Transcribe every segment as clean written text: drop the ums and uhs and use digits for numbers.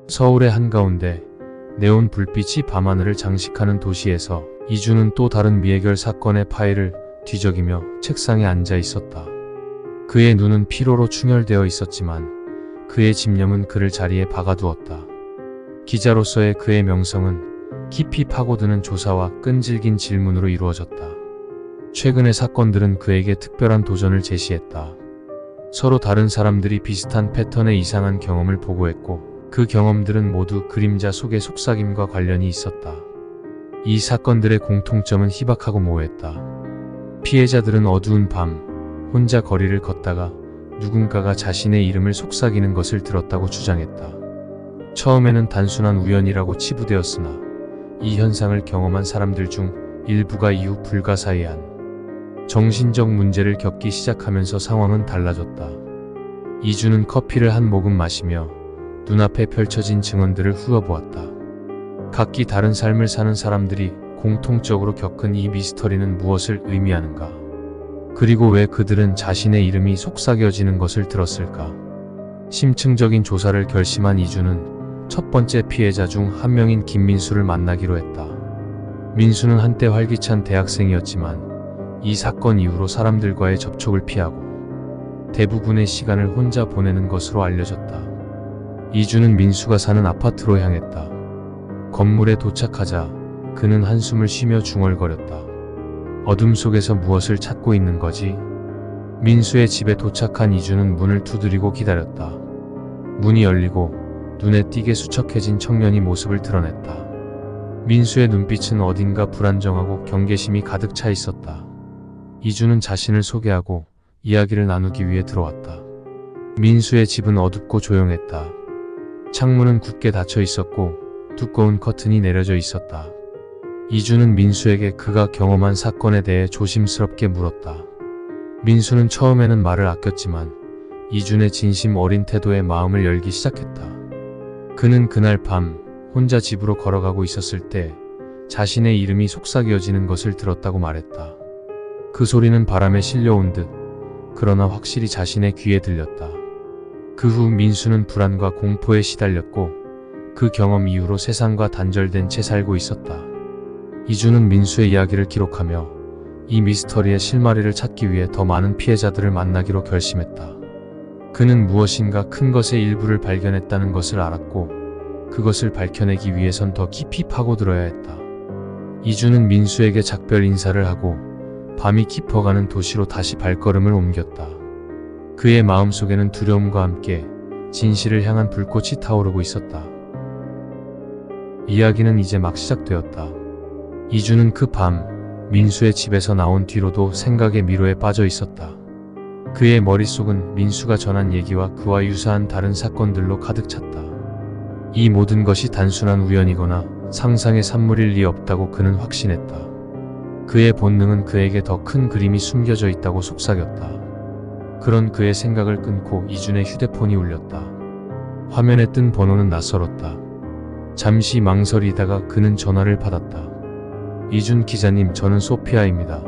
서울의 한가운데 네온 불빛이 밤하늘을 장식하는 도시에서 이주는 또 다른 미해결 사건의 파일을 뒤적이며 책상에 앉아 있었다. 그의 눈은 피로로 충혈되어 있었지만 그의 집념은 그를 자리에 박아두었다. 기자로서의 그의 명성은 깊이 파고드는 조사와 끈질긴 질문으로 이루어졌다. 최근의 사건들은 그에게 특별한 도전을 제시했다. 서로 다른 사람들이 비슷한 패턴의 이상한 경험을 보고했고 그 경험들은 모두 그림자 속의 속삭임과 관련이 있었다. 이 사건들의 공통점은 희박하고 모호했다. 피해자들은 어두운 밤 혼자 거리를 걷다가 누군가가 자신의 이름을 속삭이는 것을 들었다고 주장했다. 처음에는 단순한 우연이라고 치부되었으나 이 현상을 경험한 사람들 중 일부가 이후 불가사의한 정신적 문제를 겪기 시작하면서 상황은 달라졌다. 이주는 커피를 한 모금 마시며 눈앞에 펼쳐진 증언들을 훑어보았다. 각기 다른 삶을 사는 사람들이 공통적으로 겪은 이 미스터리는 무엇을 의미하는가? 그리고 왜 그들은 자신의 이름이 속삭여지는 것을 들었을까? 심층적인 조사를 결심한 이주는 첫 번째 피해자 중 한 명인 김민수를 만나기로 했다. 민수는 한때 활기찬 대학생이었지만 이 사건 이후로 사람들과의 접촉을 피하고 대부분의 시간을 혼자 보내는 것으로 알려졌다. 이주는 민수가 사는 아파트로 향했다. 건물에 도착하자 그는 한숨을 쉬며 중얼거렸다. 어둠 속에서 무엇을 찾고 있는 거지? 민수의 집에 도착한 이주는 문을 두드리고 기다렸다. 문이 열리고 눈에 띄게 수척해진 청년이 모습을 드러냈다. 민수의 눈빛은 어딘가 불안정하고 경계심이 가득 차 있었다. 이주는 자신을 소개하고 이야기를 나누기 위해 들어왔다. 민수의 집은 어둡고 조용했다. 창문은 굳게 닫혀 있었고 두꺼운 커튼이 내려져 있었다. 이주는 민수에게 그가 경험한 사건에 대해 조심스럽게 물었다. 민수는 처음에는 말을 아꼈지만 이준의 진심 어린 태도에 마음을 열기 시작했다. 그는 그날 밤 혼자 집으로 걸어가고 있었을 때 자신의 이름이 속삭여지는 것을 들었다고 말했다. 그 소리는 바람에 실려온 듯 그러나 확실히 자신의 귀에 들렸다. 그 후 민수는 불안과 공포에 시달렸고 그 경험 이후로 세상과 단절된 채 살고 있었다. 이주는 민수의 이야기를 기록하며 이 미스터리의 실마리를 찾기 위해 더 많은 피해자들을 만나기로 결심했다. 그는 무엇인가 큰 것의 일부를 발견했다는 것을 알았고 그것을 밝혀내기 위해선 더 깊이 파고들어야 했다. 이주는 민수에게 작별 인사를 하고 밤이 깊어가는 도시로 다시 발걸음을 옮겼다. 그의 마음속에는 두려움과 함께 진실을 향한 불꽃이 타오르고 있었다. 이야기는 이제 막 시작되었다. 이주는 그 밤 민수의 집에서 나온 뒤로도 생각의 미로에 빠져 있었다. 그의 머릿속은 민수가 전한 얘기와 그와 유사한 다른 사건들로 가득 찼다. 이 모든 것이 단순한 우연이거나 상상의 산물일 리 없다고 그는 확신했다. 그의 본능은 그에게 더 큰 그림이 숨겨져 있다고 속삭였다. 그런 그의 생각을 끊고 이준의 휴대폰이 울렸다. 화면에 뜬 번호는 낯설었다. 잠시 망설이다가 그는 전화를 받았다. 이준 기자님, 저는 소피아입니다.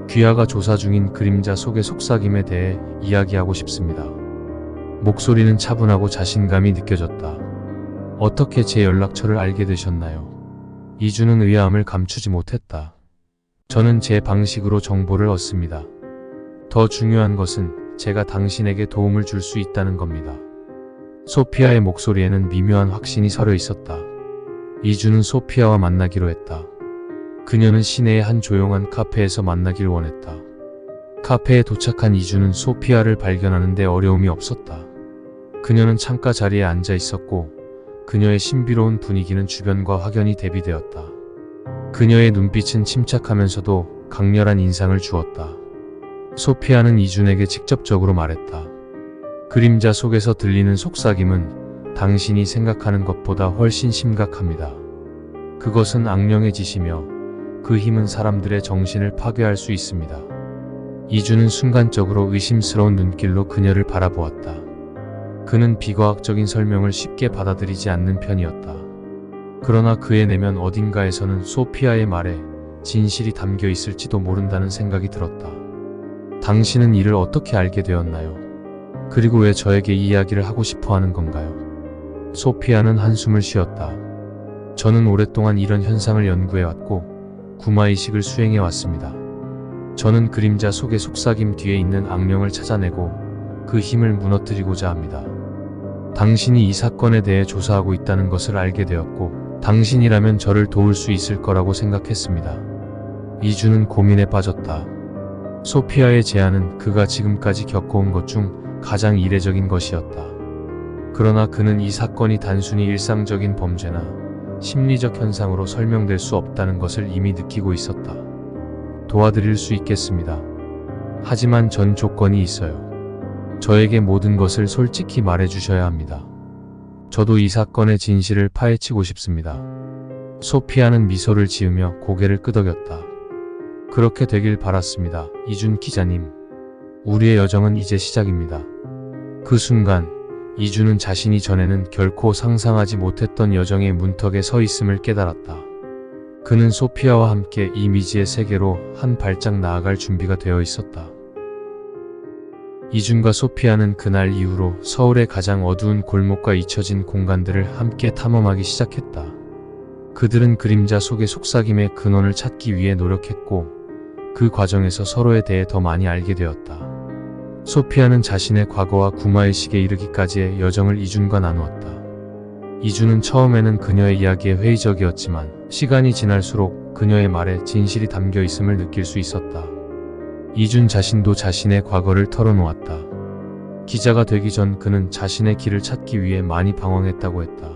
귀하가 조사 중인 그림자 속의 속삭임에 대해 이야기하고 싶습니다. 목소리는 차분하고 자신감이 느껴졌다. 어떻게 제 연락처를 알게 되셨나요? 이준은 의아함을 감추지 못했다. 저는 제 방식으로 정보를 얻습니다. 더 중요한 것은 제가 당신에게 도움을 줄 수 있다는 겁니다. 소피아의 목소리에는 미묘한 확신이 서려 있었다. 이주는 소피아와 만나기로 했다. 그녀는 시내의 한 조용한 카페에서 만나길 원했다. 카페에 도착한 이주는 소피아를 발견하는 데 어려움이 없었다. 그녀는 창가 자리에 앉아 있었고 그녀의 신비로운 분위기는 주변과 확연히 대비되었다. 그녀의 눈빛은 침착하면서도 강렬한 인상을 주었다. 소피아는 이준에게 직접적으로 말했다. 그림자 속에서 들리는 속삭임은 당신이 생각하는 것보다 훨씬 심각합니다. 그것은 악령의 짓이며 그 힘은 사람들의 정신을 파괴할 수 있습니다. 이준은 순간적으로 의심스러운 눈길로 그녀를 바라보았다. 그는 비과학적인 설명을 쉽게 받아들이지 않는 편이었다. 그러나 그의 내면 어딘가에서는 소피아의 말에 진실이 담겨 있을지도 모른다는 생각이 들었다. 당신은 이를 어떻게 알게 되었나요? 그리고 왜 저에게 이 이야기를 하고 싶어 하는 건가요? 소피아는 한숨을 쉬었다. 저는 오랫동안 이런 현상을 연구해왔고 구마의식을 수행해왔습니다. 저는 그림자 속의 속삭임 뒤에 있는 악령을 찾아내고 그 힘을 무너뜨리고자 합니다. 당신이 이 사건에 대해 조사하고 있다는 것을 알게 되었고 당신이라면 저를 도울 수 있을 거라고 생각했습니다. 이주는 고민에 빠졌다. 소피아의 제안은 그가 지금까지 겪어온 것 중 가장 이례적인 것이었다. 그러나 그는 이 사건이 단순히 일상적인 범죄나 심리적 현상으로 설명될 수 없다는 것을 이미 느끼고 있었다. 도와드릴 수 있겠습니다. 하지만 전 조건이 있어요. 저에게 모든 것을 솔직히 말해주셔야 합니다. 저도 이 사건의 진실을 파헤치고 싶습니다. 소피아는 미소를 지으며 고개를 끄덕였다. 그렇게 되길 바랐습니다. 이준 기자님. 우리의 여정은 이제 시작입니다. 그 순간 이준은 자신이 전에는 결코 상상하지 못했던 여정의 문턱에 서 있음을 깨달았다. 그는 소피아와 함께 이 미지의 세계로 한 발짝 나아갈 준비가 되어 있었다. 이준과 소피아는 그날 이후로 서울의 가장 어두운 골목과 잊혀진 공간들을 함께 탐험하기 시작했다. 그들은 그림자 속의 속삭임의 근원을 찾기 위해 노력했고 그 과정에서 서로에 대해 더 많이 알게 되었다. 소피아는 자신의 과거와 구마의식에 이르기까지의 여정을 이준과 나누었다. 이준은 처음에는 그녀의 이야기에 회의적이었지만 시간이 지날수록 그녀의 말에 진실이 담겨 있음을 느낄 수 있었다. 이준 자신도 자신의 과거를 털어놓았다. 기자가 되기 전 그는 자신의 길을 찾기 위해 많이 방황했다고 했다.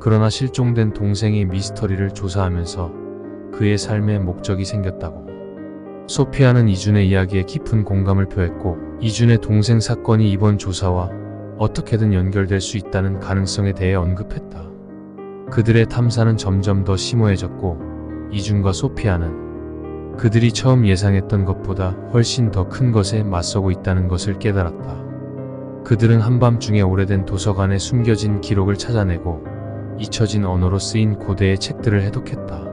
그러나 실종된 동생의 미스터리를 조사하면서 그의 삶에 목적이 생겼다고. 소피아는 이준의 이야기에 깊은 공감을 표했고 이준의 동생 사건이 이번 조사와 어떻게든 연결될 수 있다는 가능성에 대해 언급했다. 그들의 탐사는 점점 더 심오해졌고 이준과 소피아는 그들이 처음 예상했던 것보다 훨씬 더 큰 것에 맞서고 있다는 것을 깨달았다. 그들은 한밤중에 오래된 도서관에 숨겨진 기록을 찾아내고 잊혀진 언어로 쓰인 고대의 책들을 해독했다.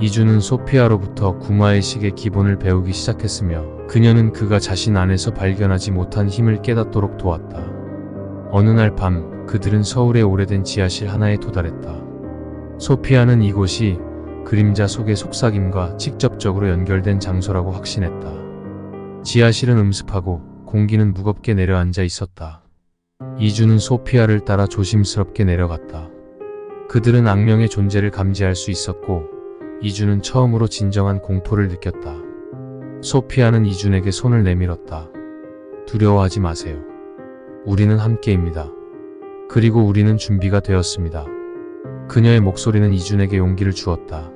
이준은 소피아로부터 구마의식의 기본을 배우기 시작했으며 그녀는 그가 자신 안에서 발견하지 못한 힘을 깨닫도록 도왔다. 어느 날 밤 그들은 서울의 오래된 지하실 하나에 도달했다. 소피아는 이곳이 그림자 속의 속삭임과 직접적으로 연결된 장소라고 확신했다. 지하실은 음습하고 공기는 무겁게 내려앉아 있었다. 이준은 소피아를 따라 조심스럽게 내려갔다. 그들은 악령의 존재를 감지할 수 있었고 이준은 처음으로 진정한 공포를 느꼈다. 소피아는 이준에게 손을 내밀었다. 두려워하지 마세요. 우리는 함께입니다. 그리고 우리는 준비가 되었습니다. 그녀의 목소리는 이준에게 용기를 주었다.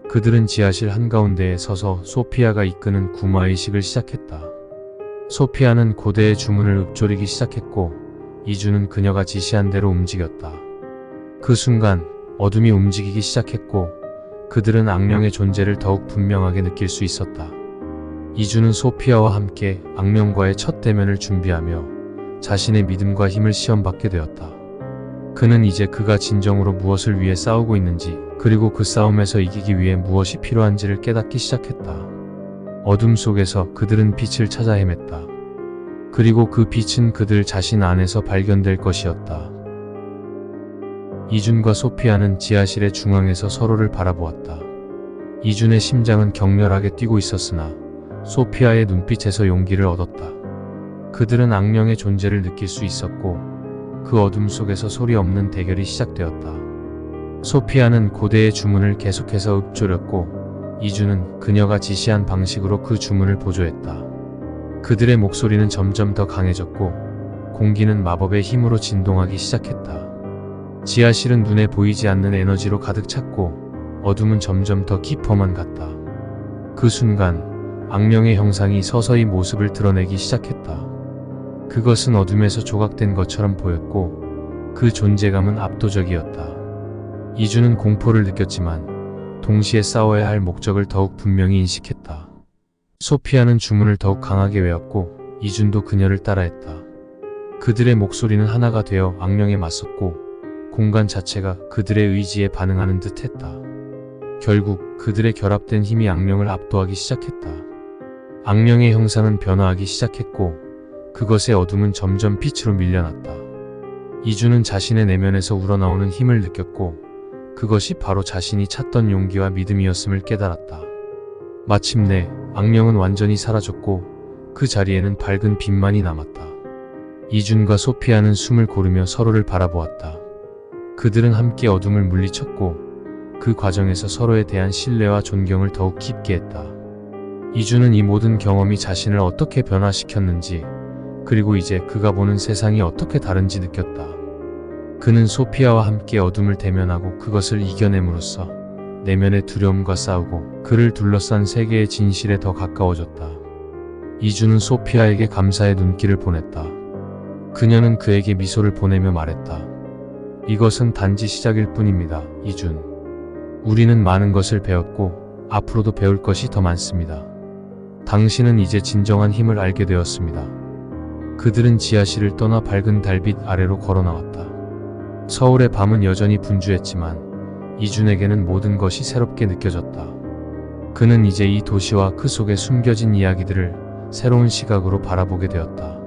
그들은 지하실 한가운데에 서서 소피아가 이끄는 구마의식을 시작했다. 소피아는 고대의 주문을 읊조리기 시작했고 이준은 그녀가 지시한 대로 움직였다. 그 순간 어둠이 움직이기 시작했고 그들은 악령의 존재를 더욱 분명하게 느낄 수 있었다. 이준은 소피아와 함께 악령과의 첫 대면을 준비하며 자신의 믿음과 힘을 시험받게 되었다. 그는 이제 그가 진정으로 무엇을 위해 싸우고 있는지 그리고 그 싸움에서 이기기 위해 무엇이 필요한지를 깨닫기 시작했다. 어둠 속에서 그들은 빛을 찾아 헤맸다. 그리고 그 빛은 그들 자신 안에서 발견될 것이었다. 이준과 소피아는 지하실의 중앙에서 서로를 바라보았다. 이준의 심장은 격렬하게 뛰고 있었으나 소피아의 눈빛에서 용기를 얻었다. 그들은 악령의 존재를 느낄 수 있었고 그 어둠 속에서 소리 없는 대결이 시작되었다. 소피아는 고대의 주문을 계속해서 읊조렸고 이준은 그녀가 지시한 방식으로 그 주문을 보조했다. 그들의 목소리는 점점 더 강해졌고 공기는 마법의 힘으로 진동하기 시작했다. 지하실은 눈에 보이지 않는 에너지로 가득 찼고 어둠은 점점 더 깊어만 갔다. 그 순간 악령의 형상이 서서히 모습을 드러내기 시작했다. 그것은 어둠에서 조각된 것처럼 보였고 그 존재감은 압도적이었다. 이준은 공포를 느꼈지만 동시에 싸워야 할 목적을 더욱 분명히 인식했다. 소피아는 주문을 더욱 강하게 외웠고 이준도 그녀를 따라했다. 그들의 목소리는 하나가 되어 악령에 맞섰고 공간 자체가 그들의 의지에 반응하는 듯 했다. 결국 그들의 결합된 힘이 악령을 압도하기 시작했다. 악령의 형상은 변화하기 시작했고 그것의 어둠은 점점 빛으로 밀려났다. 이준은 자신의 내면에서 우러나오는 힘을 느꼈고 그것이 바로 자신이 찾던 용기와 믿음이었음을 깨달았다. 마침내 악령은 완전히 사라졌고 그 자리에는 밝은 빛만이 남았다. 이준과 소피아는 숨을 고르며 서로를 바라보았다. 그들은 함께 어둠을 물리쳤고 그 과정에서 서로에 대한 신뢰와 존경을 더욱 깊게 했다. 이준은 이 모든 경험이 자신을 어떻게 변화시켰는지, 그리고 이제 그가 보는 세상이 어떻게 다른지 느꼈다. 그는 소피아와 함께 어둠을 대면하고 그것을 이겨냄으로써 내면의 두려움과 싸우고 그를 둘러싼 세계의 진실에 더 가까워졌다. 이준은 소피아에게 감사의 눈길을 보냈다. 그녀는 그에게 미소를 보내며 말했다. 이것은 단지 시작일 뿐입니다, 이준. 우리는 많은 것을 배웠고 앞으로도 배울 것이 더 많습니다. 당신은 이제 진정한 힘을 알게 되었습니다. 그들은 지하실을 떠나 밝은 달빛 아래로 걸어 나왔다. 서울의 밤은 여전히 분주했지만 이준에게는 모든 것이 새롭게 느껴졌다. 그는 이제 이 도시와 그 속에 숨겨진 이야기들을 새로운 시각으로 바라보게 되었다.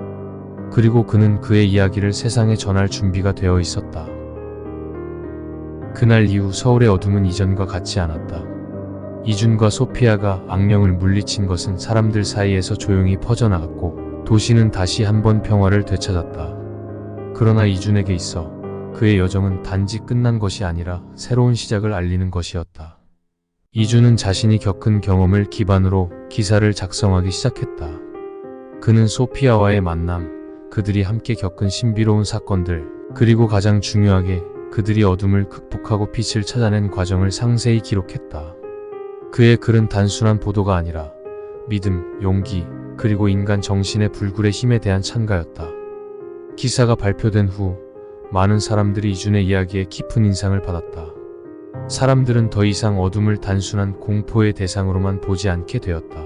그리고 그는 그의 이야기를 세상에 전할 준비가 되어 있었다. 그날 이후 서울의 어둠은 이전과 같지 않았다. 이준과 소피아가 악령을 물리친 것은 사람들 사이에서 조용히 퍼져나갔고 도시는 다시 한번 평화를 되찾았다. 그러나 이준에게 있어 그의 여정은 단지 끝난 것이 아니라 새로운 시작을 알리는 것이었다. 이준은 자신이 겪은 경험을 기반으로 기사를 작성하기 시작했다. 그는 소피아와의 만남, 그들이 함께 겪은 신비로운 사건들, 그리고 가장 중요하게 그들이 어둠을 극복하고 빛을 찾아낸 과정을 상세히 기록했다. 그의 글은 단순한 보도가 아니라 믿음, 용기, 그리고 인간 정신의 불굴의 힘에 대한 찬가였다. 기사가 발표된 후 많은 사람들이 이준의 이야기에 깊은 인상을 받았다. 사람들은 더 이상 어둠을 단순한 공포의 대상으로만 보지 않게 되었다.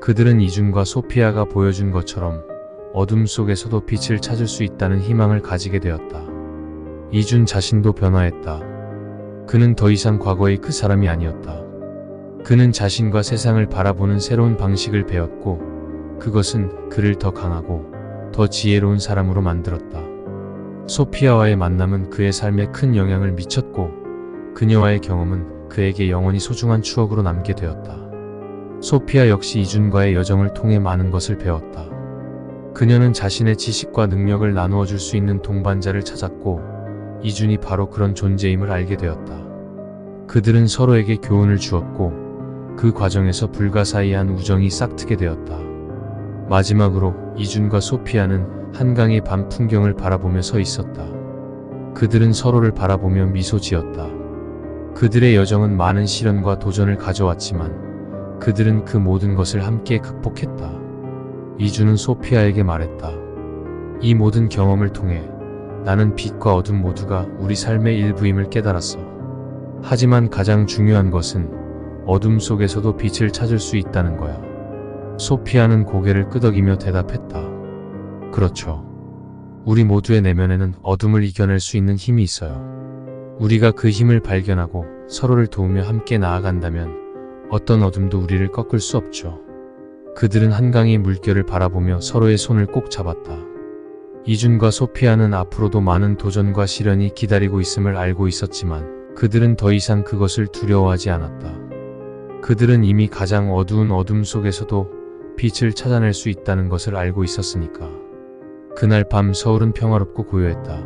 그들은 이준과 소피아가 보여준 것처럼 어둠 속에서도 빛을 찾을 수 있다는 희망을 가지게 되었다. 이준 자신도 변화했다. 그는 더 이상 과거의 그 사람이 아니었다. 그는 자신과 세상을 바라보는 새로운 방식을 배웠고 그것은 그를 더 강하고 더 지혜로운 사람으로 만들었다. 소피아와의 만남은 그의 삶에 큰 영향을 미쳤고 그녀와의 경험은 그에게 영원히 소중한 추억으로 남게 되었다. 소피아 역시 이준과의 여정을 통해 많은 것을 배웠다. 그녀는 자신의 지식과 능력을 나누어 줄 수 있는 동반자를 찾았고 이준이 바로 그런 존재임을 알게 되었다. 그들은 서로에게 교훈을 주었고 그 과정에서 불가사의한 우정이 싹트게 되었다. 마지막으로 이준과 소피아는 한강의 밤 풍경을 바라보며 서 있었다. 그들은 서로를 바라보며 미소 지었다. 그들의 여정은 많은 시련과 도전을 가져왔지만 그들은 그 모든 것을 함께 극복했다. 이준은 소피아에게 말했다. 이 모든 경험을 통해 나는 빛과 어둠 모두가 우리 삶의 일부임을 깨달았어. 하지만 가장 중요한 것은 어둠 속에서도 빛을 찾을 수 있다는 거야. 소피아는 고개를 끄덕이며 대답했다. 그렇죠. 우리 모두의 내면에는 어둠을 이겨낼 수 있는 힘이 있어요. 우리가 그 힘을 발견하고 서로를 도우며 함께 나아간다면 어떤 어둠도 우리를 꺾을 수 없죠. 그들은 한강의 물결을 바라보며 서로의 손을 꼭 잡았다. 이준과 소피아는 앞으로도 많은 도전과 시련이 기다리고 있음을 알고 있었지만 그들은 더 이상 그것을 두려워하지 않았다. 그들은 이미 가장 어두운 어둠 속에서도 빛을 찾아낼 수 있다는 것을 알고 있었으니까. 그날 밤 서울은 평화롭고 고요했다.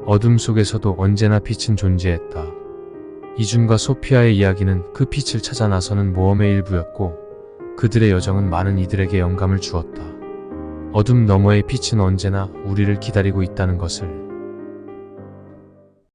어둠 속에서도 언제나 빛은 존재했다. 이준과 소피아의 이야기는 그 빛을 찾아 나서는 모험의 일부였고 그들의 여정은 많은 이들에게 영감을 주었다. 어둠 너머의 빛은 언제나 우리를 기다리고 있다는 것을.